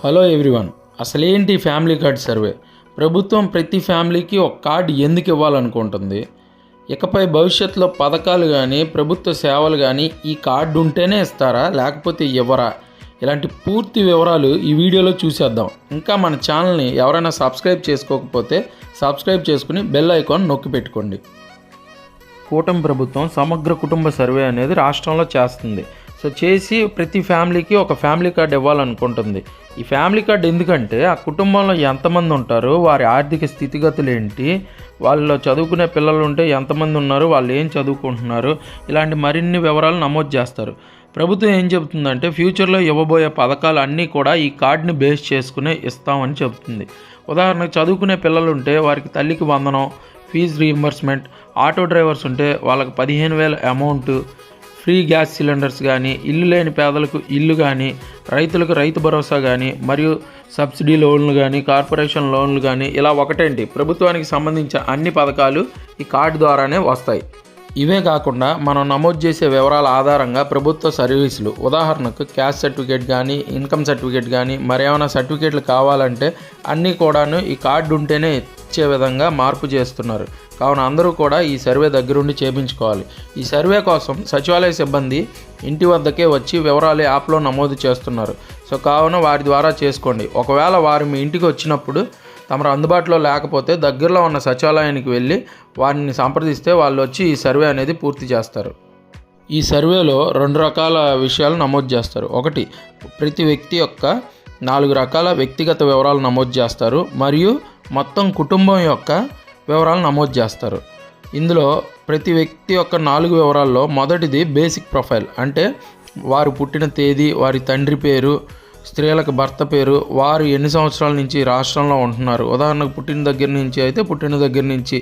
Hello everyone. అసలేంటి family card survey? ప్రభుత్వం ప్రతి ఫ్యామిలీకి ఒక కార్డు ఎందుకు ఇవ్వాలనుకుంటుంది? ఇకపై భవిష్యత్తులో పథకాలు కానీ ప్రభుత్వ సేవలు కానీ ఈ కార్డు ఉంటేనే ఇస్తారా, లేకపోతే ఇవ్వరా? ఇలాంటి పూర్తి వివరాలు ఈ వీడియోలో చూసేద్దాం. ఇంకా మన ఛానల్ని ఎవరైనా సబ్స్క్రైబ్ చేసుకోకపోతే సబ్స్క్రైబ్ చేసుకుని బెల్ ఐకాన్ నొక్కి పెట్టుకోండి. కూటమి ప్రభుత్వం సమగ్ర కుటుంబ సర్వే అనేది రాష్ట్రంలో చేస్తుంది. చేసి ప్రతి ఫ్యామిలీకి ఒక ఫ్యామిలీ కార్డు ఇవ్వాలనుకుంటుంది. ఈ ఫ్యామిలీ కార్డు ఎందుకంటే ఆ కుటుంబంలో ఎంతమంది ఉంటారు, వారి ఆర్థిక స్థితిగతులు ఏంటి, వాళ్ళు చదువుకునే పిల్లలు ఉంటే ఎంతమంది ఉన్నారు, వాళ్ళు ఏం చదువుకుంటున్నారు, ఇలాంటి మరిన్ని వివరాలు నమోదు చేస్తారు. ప్రభుత్వం ఏం చెబుతుందంటే ఫ్యూచర్లో ఇవ్వబోయే పథకాలు అన్నీ కూడా ఈ కార్డుని బేస్ చేసుకునే ఇస్తామని చెబుతుంది. ఉదాహరణకు చదువుకునే పిల్లలు ఉంటే వారికి తల్లికి వందనం, ఫీజు రీయింబర్స్మెంట్, ఆటో డ్రైవర్స్ ఉంటే వాళ్ళకి 15,000 అమౌంట్, ఫ్రీ గ్యాస్ సిలిండర్స్ కానీ, ఇల్లు లేని పేదలకు ఇల్లు కానీ, రైతులకు రైతు భరోసా కానీ, మరియు సబ్సిడీ లోన్లు కానీ, కార్పొరేషన్ లోన్లు కానీ, ఇలా ఒకటేంటి ప్రభుత్వానికి సంబంధించిన అన్ని పథకాలు ఈ కార్డు ద్వారానే వస్తాయి. ఇవే కాకుండా మనం నమోదు చేసే వివరాల ఆధారంగా ప్రభుత్వ సర్వీసులు, ఉదాహరణకు క్యాస్ట్ సర్టిఫికేట్ కానీ, ఇన్కమ్ సర్టిఫికేట్ కానీ, మరేమైనా సర్టిఫికేట్లు కావాలంటే అన్నీ కూడాను ఈ కార్డు ఉంటేనే ఇచ్చే విధంగా మార్పు చేస్తున్నారు. కావున అందరూ కూడా ఈ సర్వే దగ్గరుండి చేయించుకోవాలి. ఈ సర్వే కోసం సచివాలయ సిబ్బంది ఇంటి వద్దకే వచ్చి వివరాలు యాప్లో నమోదు చేస్తున్నారు. కావున వారి ద్వారా చేసుకోండి. ఒకవేళ వారు మీ ఇంటికి వచ్చినప్పుడు తమరు అందుబాటులో లేకపోతే దగ్గరలో ఉన్న సచివాలయానికి వెళ్ళి వారిని సంప్రదిస్తే వాళ్ళు వచ్చి ఈ సర్వే అనేది పూర్తి చేస్తారు. ఈ సర్వేలో 2 రకాల విషయాలు నమోదు చేస్తారు. ఒకటి, ప్రతి వ్యక్తి యొక్క 4 రకాల వ్యక్తిగత వివరాలు నమోదు చేస్తారు, మరియు మొత్తం కుటుంబం యొక్క వివరాలు నమోదు చేస్తారు. ఇందులో ప్రతి వ్యక్తి యొక్క 4 వివరాల్లో మొదటిది బేసిక్ ప్రొఫైల్, అంటే వారు పుట్టిన తేదీ, వారి తండ్రి పేరు, స్త్రీలకు భర్త పేరు, వారు ఎన్ని సంవత్సరాల నుంచి రాష్ట్రంలో ఉంటున్నారు, ఉదాహరణకు పుట్టిన దగ్గర నుంచి అయితే పుట్టిన దగ్గర నుంచి,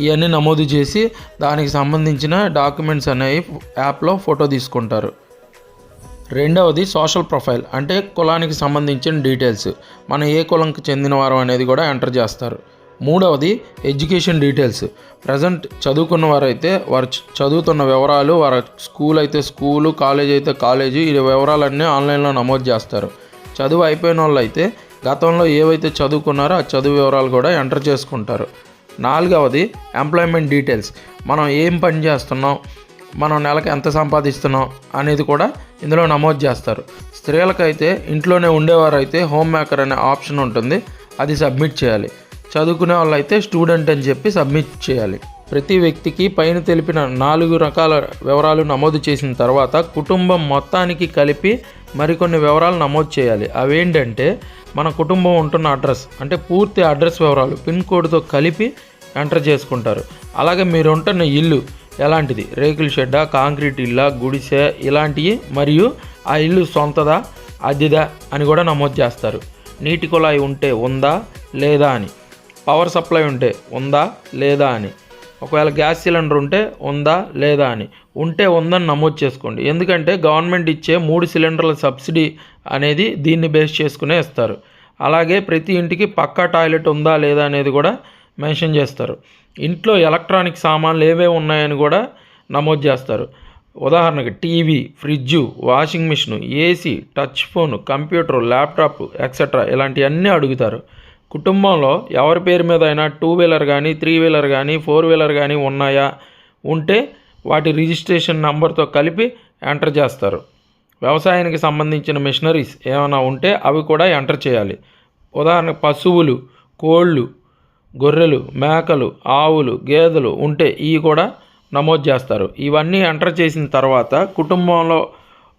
ఇవన్నీ నమోదు చేసి దానికి సంబంధించిన డాక్యుమెంట్స్ అనేవి యాప్లో ఫోటో తీసుకుంటారు. రెండవది సోషల్ ప్రొఫైల్, అంటే కులానికి సంబంధించిన డీటెయిల్స్, మనం ఏ కులంకి చెందినవారు అనేది కూడా ఎంటర్ చేస్తారు. మూడవది ఎడ్యుకేషన్ డీటెయిల్స్, ప్రజెంట్ చదువుకున్న వారైతే వారు చదువుతున్న వివరాలు, వారి స్కూల్ అయితే స్కూలు, కాలేజ్ అయితే కాలేజీ, ఈ వివరాలన్నీ ఆన్లైన్లో నమోదు చేస్తారు. చదువు అయిపోయిన వాళ్ళు అయితే గతంలో ఏవైతే చదువుకున్నారో ఆ చదువు వివరాలు కూడా ఎంటర్ చేసుకుంటారు. నాలుగవది ఎంప్లాయ్మెంట్ డీటెయిల్స్, మనం ఏం పని చేస్తున్నాం, మనం నెలకు ఎంత సంపాదిస్తున్నాం అనేది కూడా ఇందులో నమోదు చేస్తారు. స్త్రీలకైతే ఇంట్లోనే ఉండేవారైతే హోమ్ మేకర్ అనే ఆప్షన్ ఉంటుంది, అది సబ్మిట్ చేయాలి. చదువుకునే వాళ్ళు అయితే స్టూడెంట్ అని చెప్పి సబ్మిట్ చేయాలి. ప్రతి వ్యక్తికి పైన తెలిపిన 4 రకాల వివరాలు నమోదు చేసిన తర్వాత కుటుంబం మొత్తానికి కలిపి మరికొన్ని వివరాలు నమోదు చేయాలి. అవేంటంటే మన కుటుంబం ఉంటున్న అడ్రస్, అంటే పూర్తి అడ్రస్ వివరాలు పిన్ కోడ్తో కలిపి ఎంటర్ చేసుకుంటారు. అలాగే మీరు ఉంటున్న ఇల్లు ఎలాంటిది, రేకుల షెడ్డా, కాంక్రీట్ ఇల్లా, గుడిసె, ఇలాంటివి, మరియు ఆ ఇల్లు సొంతదా అద్దెదా అని కూడా నమోదు చేస్తారు. నీటి కుళాయి ఉంటే ఉందా లేదా అని, పవర్ సప్లై ఉంటే ఉందా లేదా అని, ఒకవేళ గ్యాస్ సిలిండర్ ఉంటే ఉందా లేదా అని, ఉంటే ఉందని నమోదు చేసుకోండి. ఎందుకంటే గవర్నమెంట్ ఇచ్చే 3 సిలిండర్ల సబ్సిడీ అనేది దీన్ని బేస్ చేసుకునే ఇస్తారు. అలాగే ప్రతి ఇంటికి పక్కా టాయిలెట్ ఉందా లేదా అనేది కూడా మెన్షన్ చేస్తారు. ఇంట్లో ఎలక్ట్రానిక్ సామాన్లు ఏవేవి ఉన్నాయని కూడా నమోదు చేస్తారు. ఉదాహరణకి TV, fridge, washing machine, AC, touch phone, computer, laptop etcetera ఇలాంటివన్నీ అడుగుతారు. కుటుంబంలో ఎవరి పేరు మీద అయినా 2 వీలర్ కానీ, 3 వీలర్ కానీ, 4 వీలర్ కానీ ఉన్నాయా, ఉంటే వాటి రిజిస్ట్రేషన్ నెంబర్తో కలిపి ఎంటర్ చేస్తారు. వ్యవసాయానికి సంబంధించిన మిషనరీస్ ఏమైనా ఉంటే అవి కూడా ఎంటర్ చేయాలి. ఉదాహరణకు పశువులు, కోళ్ళు, గొర్రెలు, మేకలు, ఆవులు, గేదెలు ఉంటే ఇవి కూడా నమోదు చేస్తారు. ఇవన్నీ ఎంటర్ చేసిన తర్వాత కుటుంబంలో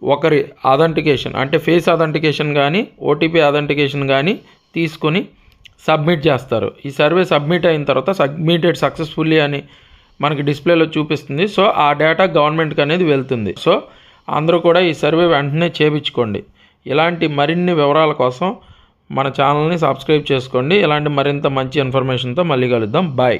ఒకరి అథెంటికేషన్, అంటే ఫేస్ అథెంటికేషన్ కానీ, ఓటీపీ అథెంటికేషన్ కానీ తీసుకొని సబ్మిట్ చేస్తారు. ఈ సర్వే సబ్మిట్ అయిన తర్వాత సబ్మిటెడ్ సక్సెస్ఫుల్లీ అని మనకి డిస్ప్లేలో చూపిస్తుంది. ఆ డేటా గవర్నమెంట్కి అనేది వెళ్తుంది. అందరూ కూడా ఈ సర్వే వెంటనే చేయించుకోండి. ఇలాంటి మరిన్ని వివరాల కోసం మన ఛానల్ని సబ్స్క్రైబ్ చేసుకోండి. ఇలాంటి మరింత మంచి ఇన్ఫర్మేషన్తో మళ్ళీ కలుద్దాం. బాయ్.